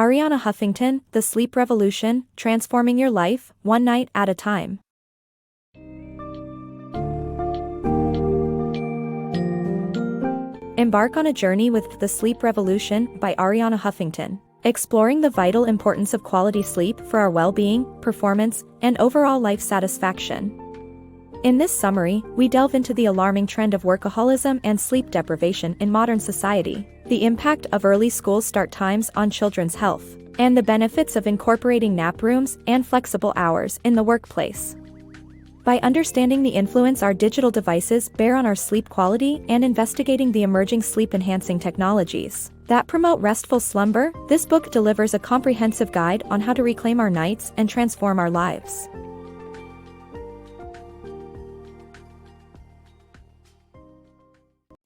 Arianna Huffington, The Sleep Revolution, Transforming Your Life, One Night at a Time. Embark on a journey with The Sleep Revolution by Arianna Huffington, exploring the vital importance of quality sleep for our well-being, performance, and overall life satisfaction. In this summary, we delve into the alarming trend of workaholism and sleep deprivation in modern society, the impact of early school start times on children's health, and the benefits of incorporating nap rooms and flexible hours in the workplace. By understanding the influence our digital devices bear on our sleep quality and investigating the emerging sleep-enhancing technologies that promote restful slumber, this book delivers a comprehensive guide on how to reclaim our nights and transform our lives.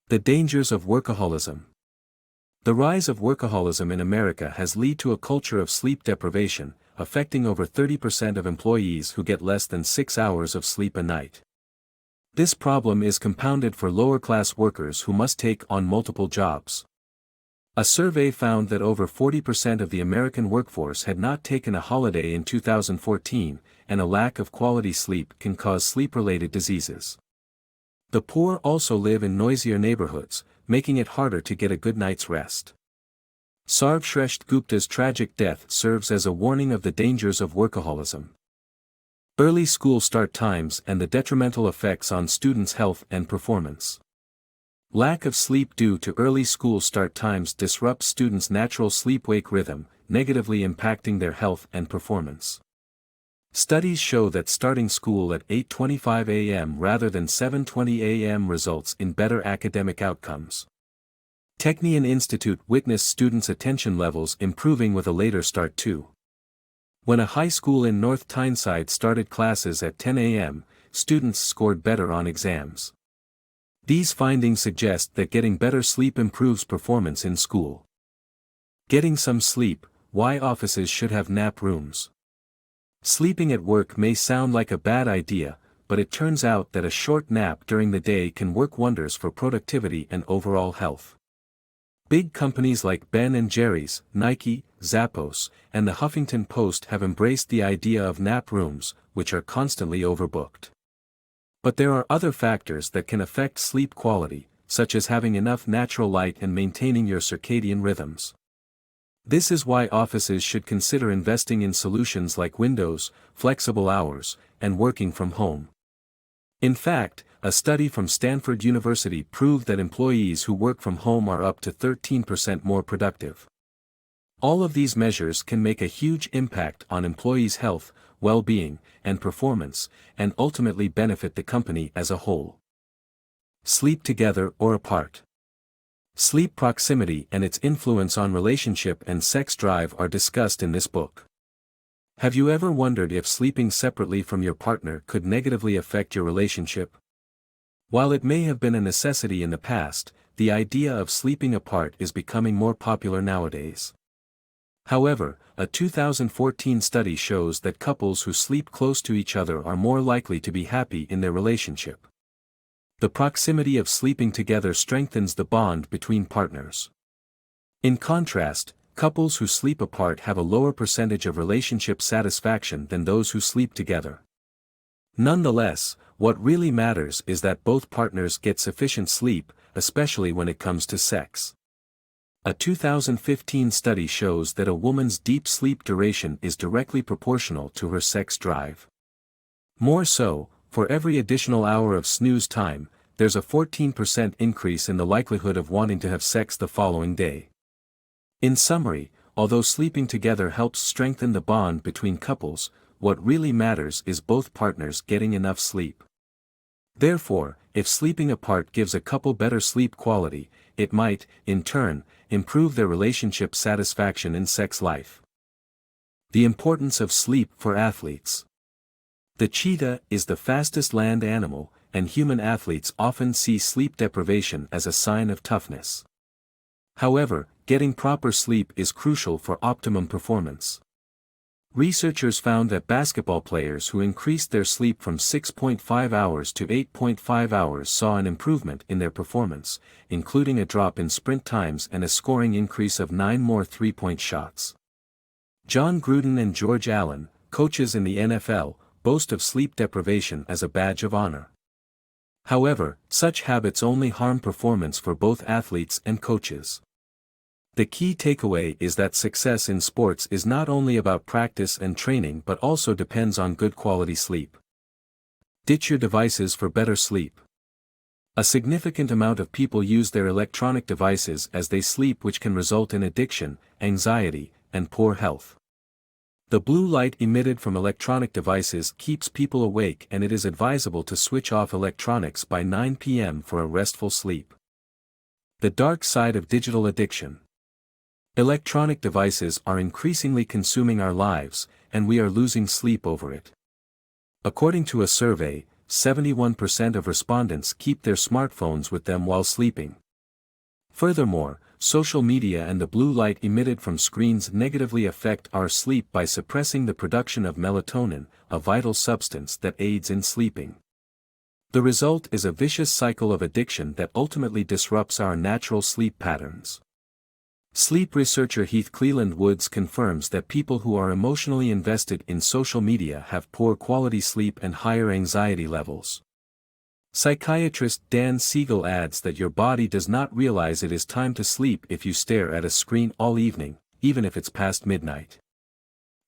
The dangers of workaholism. The rise of workaholism in America has led to a culture of sleep deprivation, affecting over 30% of employees who get less than 6 hours of sleep a night. This problem is compounded for lower-class workers who must take on multiple jobs. A survey found that over 40% of the American workforce had not taken a holiday in 2014, and a lack of quality sleep can cause sleep-related diseases. The poor also live in noisier neighborhoods, making it harder to get a good night's rest. Sarvshrestha Gupta's tragic death serves as a warning of the dangers of workaholism. Early school start times and the detrimental effects on students' health and performance. Lack of sleep due to early school start times disrupts students' natural sleep-wake rhythm, negatively impacting their health and performance. Studies show that starting school at 8:25 a.m. rather than 7:20 a.m. results in better academic outcomes. Technion Institute witnessed students' attention levels improving with a later start too. When a high school in North Tyneside started classes at 10 a.m., students scored better on exams. These findings suggest that getting better sleep improves performance in school. Getting some sleep, why offices should have nap rooms. Sleeping at work may sound like a bad idea, but it turns out that a short nap during the day can work wonders for productivity and overall health. Big companies like Ben & Jerry's, Nike, Zappos, and the Huffington Post have embraced the idea of nap rooms, which are constantly overbooked. But there are other factors that can affect sleep quality, such as having enough natural light and maintaining your circadian rhythms. This is why offices should consider investing in solutions like windows, flexible hours, and working from home. In fact, a study from Stanford University proved that employees who work from home are up to 13% more productive. All of these measures can make a huge impact on employees' health, well-being, and performance, and ultimately benefit the company as a whole. Sleep together or apart. Sleep proximity and its influence on relationship and sex drive are discussed in this book. Have you ever wondered if sleeping separately from your partner could negatively affect your relationship? While it may have been a necessity in the past, the idea of sleeping apart is becoming more popular nowadays. However, a 2014 study shows that couples who sleep close to each other are more likely to be happy in their relationship. The proximity of sleeping together strengthens the bond between partners. In contrast, couples who sleep apart have a lower percentage of relationship satisfaction than those who sleep together. Nonetheless, what really matters is that both partners get sufficient sleep, especially when it comes to sex. A 2015 study shows that a woman's deep sleep duration is directly proportional to her sex drive. More so, for every additional hour of snooze time, there's a 14% increase in the likelihood of wanting to have sex the following day. In summary, although sleeping together helps strengthen the bond between couples, what really matters is both partners getting enough sleep. Therefore, if sleeping apart gives a couple better sleep quality, it might, in turn, improve their relationship satisfaction in sex life. The importance of sleep for athletes. The cheetah is the fastest land animal, and human athletes often see sleep deprivation as a sign of toughness. However, getting proper sleep is crucial for optimum performance. Researchers found that basketball players who increased their sleep from 6.5 hours to 8.5 hours saw an improvement in their performance, including a drop in sprint times and a scoring increase of 9 more three-point shots. John Gruden and George Allen, coaches in the NFL, boast of sleep deprivation as a badge of honor. However, such habits only harm performance for both athletes and coaches. The key takeaway is that success in sports is not only about practice and training but also depends on good quality sleep. Ditch your devices for better sleep. A significant amount of people use their electronic devices as they sleep, which can result in addiction, anxiety, and poor health. The blue light emitted from electronic devices keeps people awake, and it is advisable to switch off electronics by 9 p.m. for a restful sleep. The dark side of digital addiction. Electronic devices are increasingly consuming our lives, and we are losing sleep over it. According to a survey, 71% of respondents keep their smartphones with them while sleeping. Furthermore, social media and the blue light emitted from screens negatively affect our sleep by suppressing the production of melatonin, a vital substance that aids in sleeping. The result is a vicious cycle of addiction that ultimately disrupts our natural sleep patterns. Sleep researcher Heath Cleland Woods confirms that people who are emotionally invested in social media have poor quality sleep and higher anxiety levels. Psychiatrist Dan Siegel adds that your body does not realize it is time to sleep if you stare at a screen all evening, even if it's past midnight.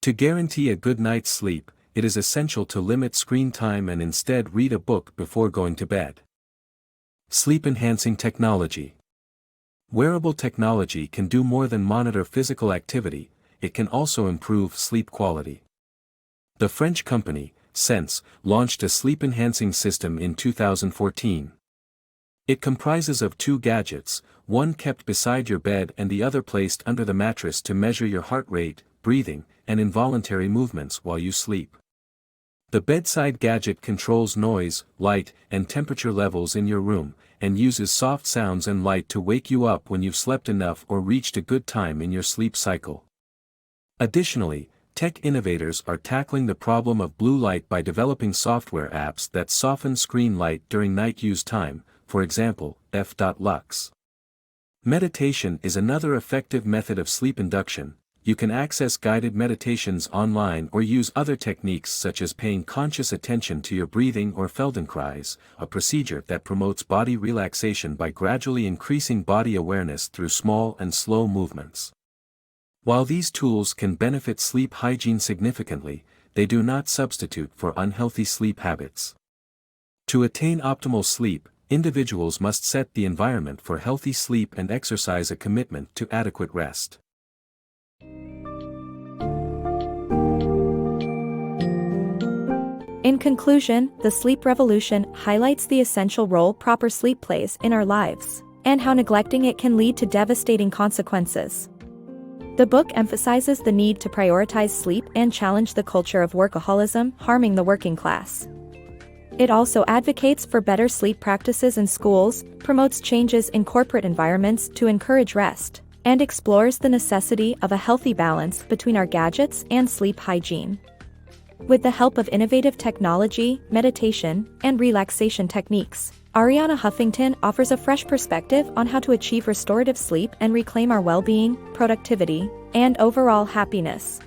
To guarantee a good night's sleep, it is essential to limit screen time and instead read a book before going to bed. Sleep-enhancing technology. Wearable technology can do more than monitor physical activity, it can also improve sleep quality. The French company, Sense, launched a sleep-enhancing system in 2014. It comprises of two gadgets, one kept beside your bed and the other placed under the mattress to measure your heart rate, breathing, and involuntary movements while you sleep. The bedside gadget controls noise, light, and temperature levels in your room, and uses soft sounds and light to wake you up when you've slept enough or reached a good time in your sleep cycle. Additionally, tech innovators are tackling the problem of blue light by developing software apps that soften screen light during night use time, for example, f.lux. Meditation is another effective method of sleep induction. You can access guided meditations online or use other techniques such as paying conscious attention to your breathing or Feldenkrais, a procedure that promotes body relaxation by gradually increasing body awareness through small and slow movements. While these tools can benefit sleep hygiene significantly, they do not substitute for unhealthy sleep habits. To attain optimal sleep, individuals must set the environment for healthy sleep and exercise a commitment to adequate rest. In conclusion, the sleep revolution highlights the essential role proper sleep plays in our lives, and how neglecting it can lead to devastating consequences. The book emphasizes the need to prioritize sleep and challenge the culture of workaholism harming the working class. It also advocates for better sleep practices in schools, promotes changes in corporate environments to encourage rest, and explores the necessity of a healthy balance between our gadgets and sleep hygiene. With the help of innovative technology, meditation, and relaxation techniques, Arianna Huffington offers a fresh perspective on how to achieve restorative sleep and reclaim our well-being, productivity, and overall happiness.